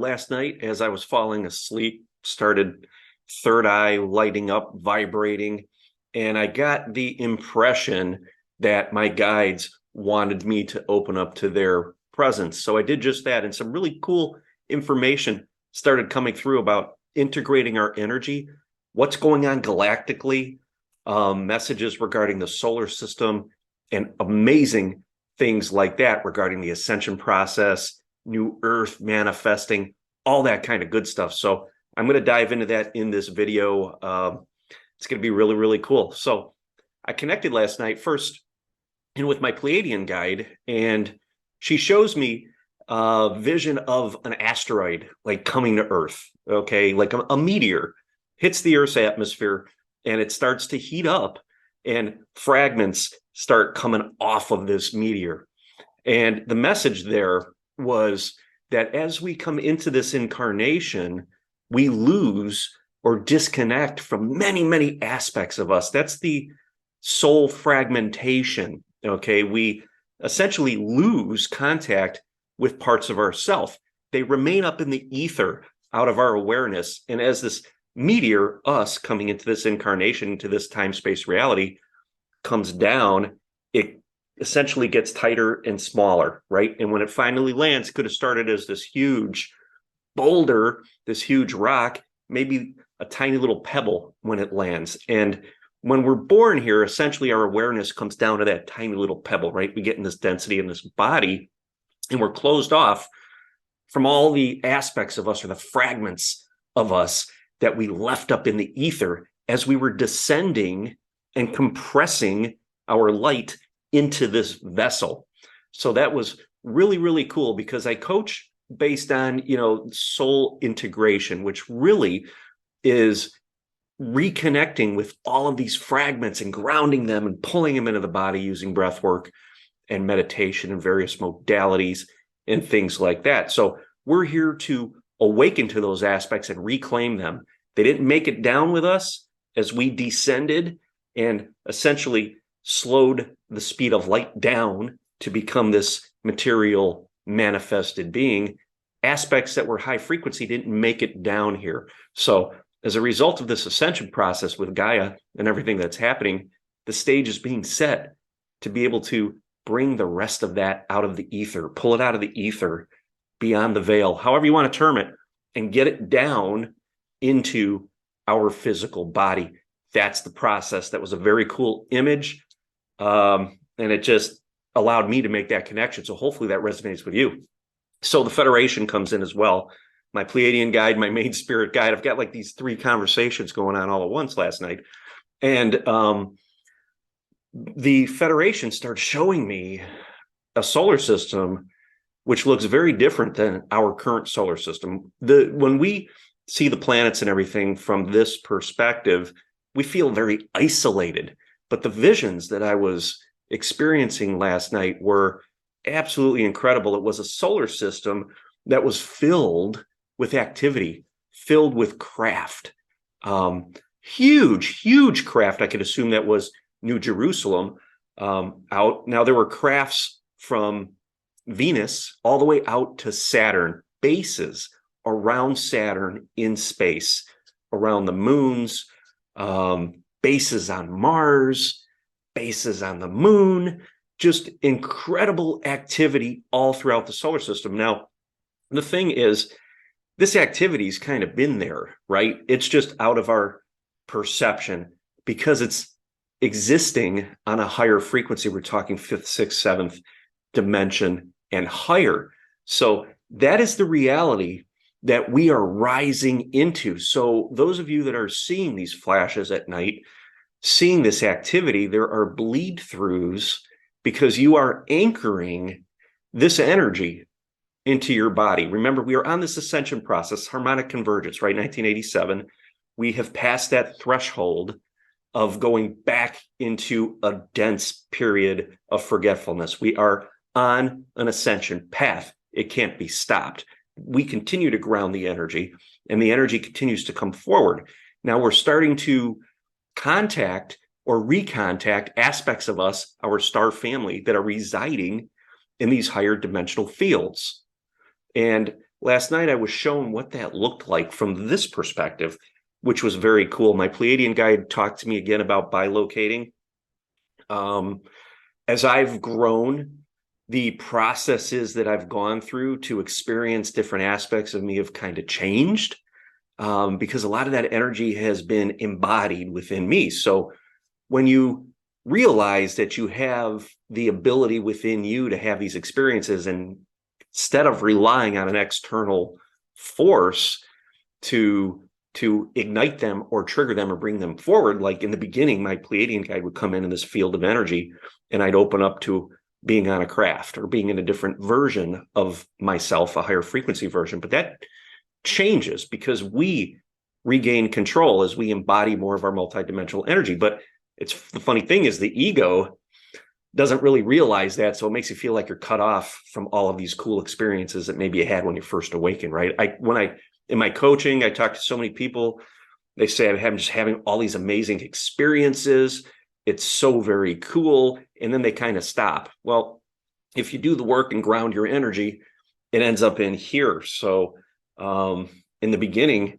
Last night, as I was falling asleep, started third eye lighting up, vibrating, and I got the impression that my guides wanted me to open up to their presence. So I did just that, and some really cool information started coming through about integrating our energy, what's going on galactically, messages regarding the solar system, and amazing things like that regarding the ascension process, new earth manifesting, all that kind of good stuff. So I'm going to dive into that in this video. It's going to be really, really cool. So I connected last night first in with my Pleiadian guide, and she shows me a vision of an asteroid like coming to Earth, okay, like a meteor hits the Earth's atmosphere and it starts to heat up and fragments start coming off of this meteor. And the message there was that as we come into this incarnation, we lose or disconnect from many, many aspects of us. That's the soul fragmentation, okay? We essentially lose contact with parts of ourself. They remain up in the ether out of our awareness. And as this meteor, us coming into this incarnation, into this time-space reality, comes down, it essentially gets tighter and smaller, right? And when it finally lands, it could have started as this huge boulder, this huge rock, maybe a tiny little pebble when it lands. And when we're born here, essentially our awareness comes down to that tiny little pebble, right? We get in this density in this body, and we're closed off from all the aspects of us or the fragments of us that we left up in the ether as we were descending and compressing our light into this vessel. So that was really, really cool, because I coach based on, soul integration, which really is reconnecting with all of these fragments and grounding them and pulling them into the body using breath work and meditation and various modalities and things like that. So we're here to awaken to those aspects and reclaim them. They didn't make it down with us as we descended and essentially slowed the speed of light down to become this material manifested being. Aspects that were high frequency didn't make it down here. So as a result of this ascension process with Gaia and everything that's happening, the stage is being set to be able to bring the rest of that out of the ether, pull it out of the ether, beyond the veil, however you want to term it, and get it down into our physical body. That's the process. That was a very cool image. And it just allowed me to make that connection. So hopefully that resonates with you. So the Federation comes in as well. My Pleiadian guide, my main spirit guide. I've got like these three conversations going on all at once last night. And the Federation starts showing me a solar system which looks very different than our current solar system. When we see the planets and everything from this perspective, we feel very isolated. But the visions that I was experiencing last night were absolutely incredible. It was a solar system that was filled with activity, filled with craft. Huge craft. I could assume that was New Jerusalem out. Now, there were crafts from Venus all the way out to Saturn, bases around Saturn in space, around the moons, bases on Mars, bases on the moon, just incredible activity all throughout the solar system. Now, the thing is, this activity's kind of been there, right? It's just out of our perception because it's existing on a higher frequency. We're talking fifth, sixth, seventh dimension and higher. So that is the reality that we are rising into. So those of you that are seeing these flashes at night, seeing this activity, there are bleed throughs because you are anchoring this energy into your body. Remember, we are on this ascension process, harmonic convergence, right? 1987. We have passed that threshold of going back into a dense period of forgetfulness. We are on an ascension path. It can't be stopped. We continue to ground the energy, and the energy continues to come forward. Now we're starting to contact or recontact aspects of us, our star family, that are residing in these higher dimensional fields. And last night I was shown what that looked like from this perspective, which was very cool. My Pleiadian guide talked to me again about bilocating. As I've grown, the processes that I've gone through to experience different aspects of me have kind of changed, because a lot of that energy has been embodied within me. So when you realize that you have the ability within you to have these experiences, and instead of relying on an external force to ignite them or trigger them or bring them forward, like in the beginning, my Pleiadian guide would come in this field of energy, and I'd open up to being on a craft or being in a different version of myself, a higher frequency version. But that changes because we regain control as we embody more of our multidimensional energy. But it's the funny thing is the ego doesn't really realize that, so it makes you feel like you're cut off from all of these cool experiences that maybe you had when you first awakened, right? In my coaching, I talk to so many people, they say I'm just having all these amazing experiences. It's so very cool. And then they kind of stop. Well, if you do the work and ground your energy, it ends up in here. So in the beginning,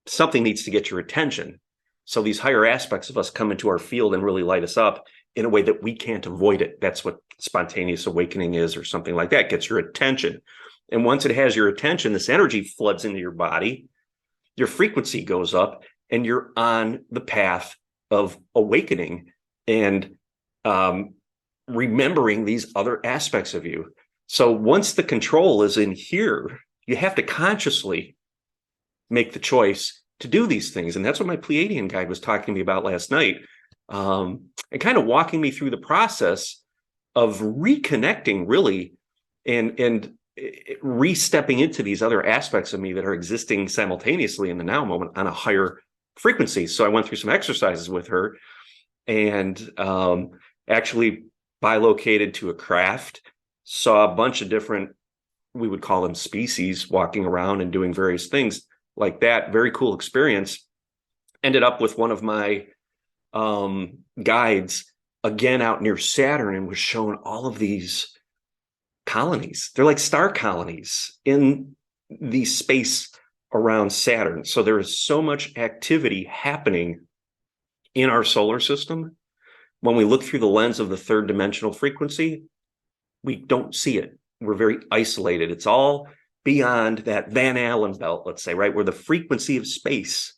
something needs to get your attention. So these higher aspects of us come into our field and really light us up in a way that we can't avoid it. That's what spontaneous awakening is, or something like that. Gets your attention. And once it has your attention, this energy floods into your body, your frequency goes up, and you're on the path of awakening and remembering these other aspects of you. So once the control is in here, you have to consciously make the choice to do these things. And that's what my Pleiadian guide was talking to me about last night, and kind of walking me through the process of reconnecting, really, and re-stepping into these other aspects of me that are existing simultaneously in the now moment on a higher frequency. So I went through some exercises with her, and actually bilocated to a craft, saw a bunch of different, we would call them species, walking around and doing various things like that. Very cool experience. Ended up with one of my guides again out near Saturn, and was shown all of these colonies. They're like star colonies in the space around Saturn. So there is so much activity happening in our solar system. When we look through the lens of the third dimensional frequency, we don't see it. We're very isolated. It's all beyond that Van Allen belt, let's say, right, where the frequency of space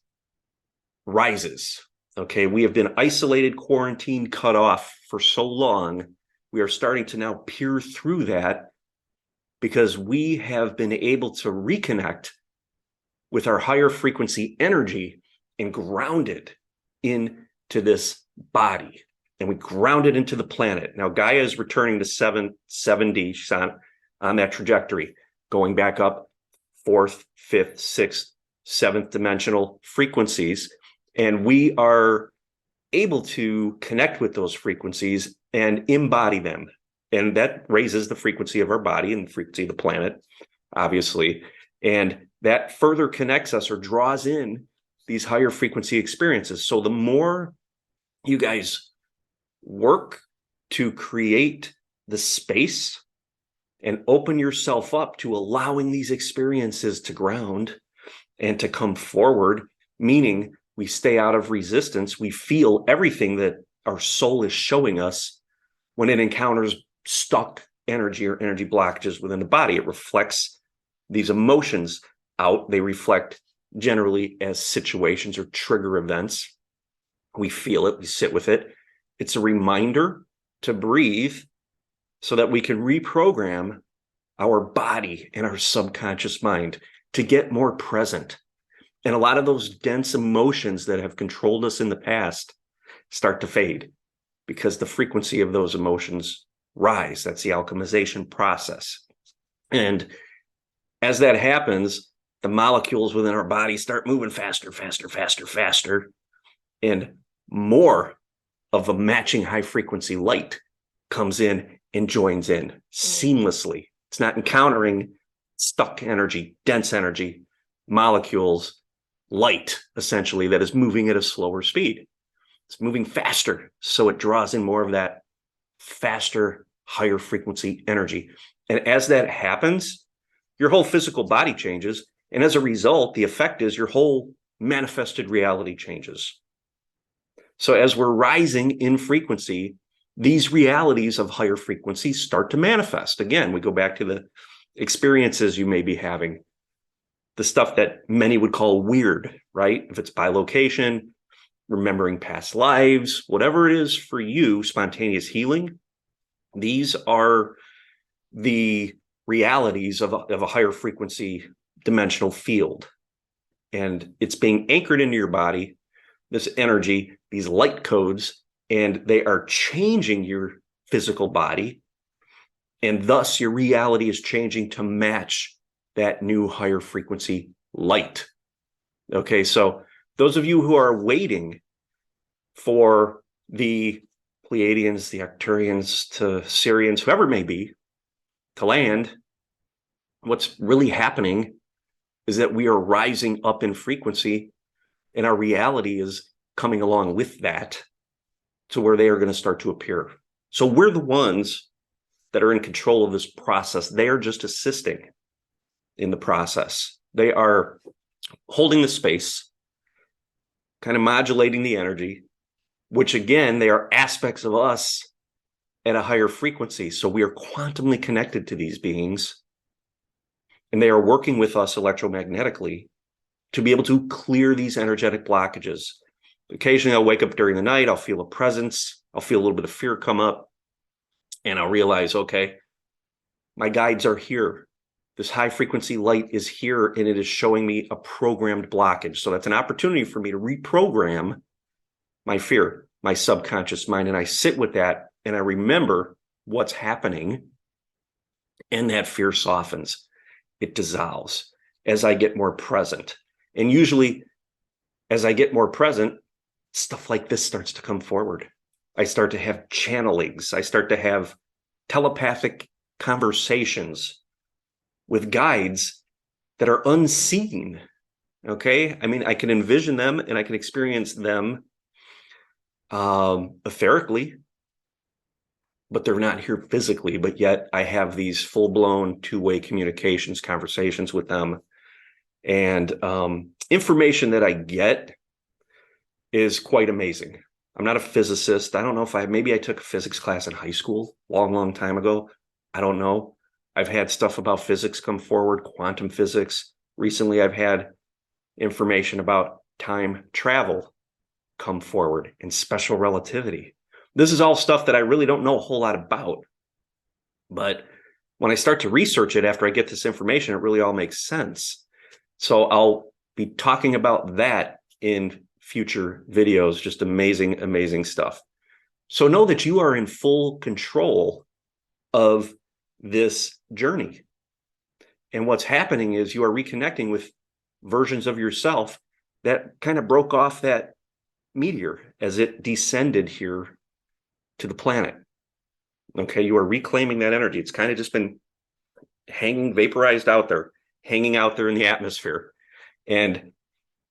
rises. Okay, we have been isolated, quarantined, cut off for so long. We are starting to now peer through that because we have been able to reconnect with our higher frequency energy and ground it into this body. And we ground it into the planet. Now, Gaia is returning to 770. She's on that trajectory, going back up fourth, fifth, sixth, seventh dimensional frequencies. And we are able to connect with those frequencies and embody them. And that raises the frequency of our body and the frequency of the planet, obviously. And that further connects us or draws in these higher frequency experiences. So the more you guys work to create the space and open yourself up to allowing these experiences to ground and to come forward, meaning we stay out of resistance, we feel everything that our soul is showing us when it encounters stuck energy or energy blockages within the body. It reflects these emotions out. They reflect generally as situations or trigger events. We feel it, we sit with it. It's a reminder to breathe so that we can reprogram our body and our subconscious mind to get more present. And a lot of those dense emotions that have controlled us in the past start to fade because the frequency of those emotions rise. That's the alchemization process. And as that happens, the molecules within our body start moving faster, faster, faster, faster, and more of a matching high frequency light comes in and joins in seamlessly. It's not encountering stuck energy, dense energy, molecules, light, essentially, that is moving at a slower speed. It's moving faster, so it draws in more of that faster, higher frequency energy. And as that happens, your whole physical body changes. And as a result, the effect is your whole manifested reality changes. So as we're rising in frequency, these realities of higher frequencies start to manifest. Again, we go back to the experiences you may be having, the stuff that many would call weird, right? If it's bilocation, remembering past lives, whatever it is for you, spontaneous healing, these are the realities of a higher frequency dimensional field. And it's being anchored into your body, this energy, these light codes, and they are changing your physical body. And thus your reality is changing to match that new higher frequency light. Okay, so those of you who are waiting for the Pleiadians, the Arcturians, to Syrians, whoever it may be, to land, what's really happening is that we are rising up in frequency, and our reality is coming along with that to where they are going to start to appear. So we're the ones that are in control of this process. They are just assisting in the process. They are holding the space, kind of modulating the energy, which again, they are aspects of us at a higher frequency. So we are quantumly connected to these beings, and they are working with us electromagnetically to be able to clear these energetic blockages. Occasionally I'll wake up during the night, I'll feel a presence, I'll feel a little bit of fear come up, and I'll realize, okay, my guides are here. This high frequency light is here, and it is showing me a programmed blockage. So that's an opportunity for me to reprogram my fear, my subconscious mind. And I sit with that and I remember what's happening, and that fear softens. It dissolves as I get more present. And usually as I get more present, stuff like this starts to come forward. I start to have channelings. I start to have telepathic conversations with guides that are unseen. Okay. I mean, I can envision them and I can experience them etherically, but they're not here physically. But yet I have these full-blown two-way communications, conversations with them. And information that I get is quite amazing. I'm not a physicist. I don't know if maybe I took a physics class in high school long time ago. I don't know. I've had stuff about physics come forward, quantum physics. Recently, I've had information about time travel come forward and special relativity. This is all stuff that I really don't know a whole lot about. But when I start to research it after I get this information, it really all makes sense. So I'll be talking about that in future videos. Just amazing, amazing stuff. So know that you are in full control of this journey. And what's happening is you are reconnecting with versions of yourself that kind of broke off that meteor as it descended here to the planet. Okay, you are reclaiming that energy. It's kind of just been hanging, vaporized out there, hanging out there in the atmosphere. And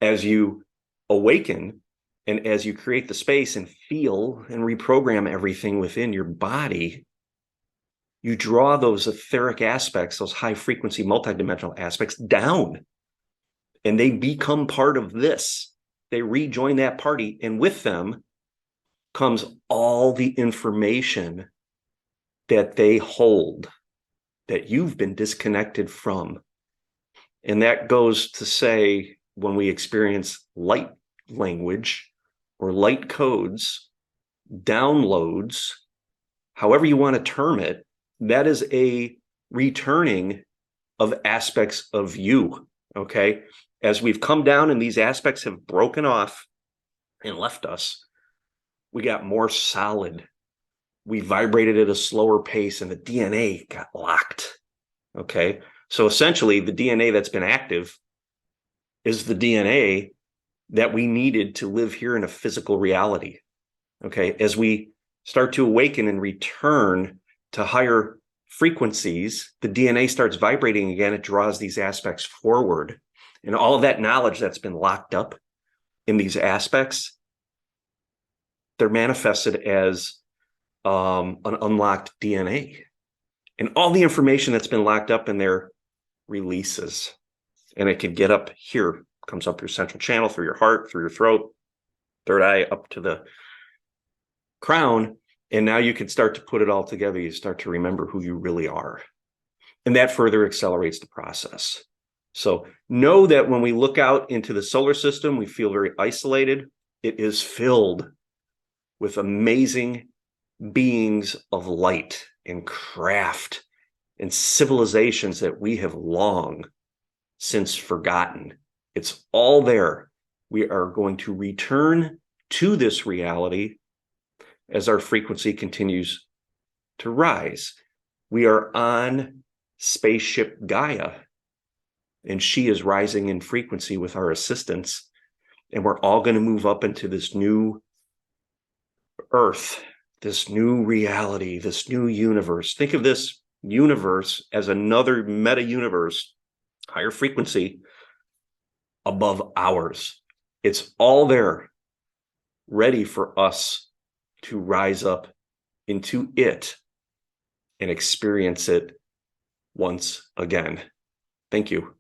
as you awaken and as you create the space and feel and reprogram everything within your body, you draw those etheric aspects, those high frequency multidimensional aspects down, and they become part of this. They rejoin that party, and with them comes all the information that they hold that you've been disconnected from. And that goes to say, when we experience light language or light codes, downloads, however you want to term it, that is a returning of aspects of you. Okay. As we've come down and these aspects have broken off and left us, we got more solid. We vibrated at a slower pace and the DNA got locked. Okay. So essentially the DNA that's been active is the DNA that we needed to live here in a physical reality. Okay. As we start to awaken and return to higher frequencies, the DNA starts vibrating again. It draws these aspects forward. And all of that knowledge that's been locked up in these aspects, they're manifested as an unlocked DNA. And all the information that's been locked up in there releases. And it can get up here, comes up your central channel, through your heart, through your throat, third eye, up to the crown. And now you can start to put it all together. You start to remember who you really are. And that further accelerates the process. So know that when we look out into the solar system, we feel very isolated. It is filled with amazing beings of light and craft and civilizations that we have long since forgotten. It's all there. We are going to return to this reality as our frequency continues to rise. We are on spaceship Gaia, and she is rising in frequency with our assistance. And we're all going to move up into this new Earth, this new reality, this new universe. Think of this universe as another meta universe, higher frequency above ours. It's all there, ready for us to rise up into it and experience it once again. Thank you.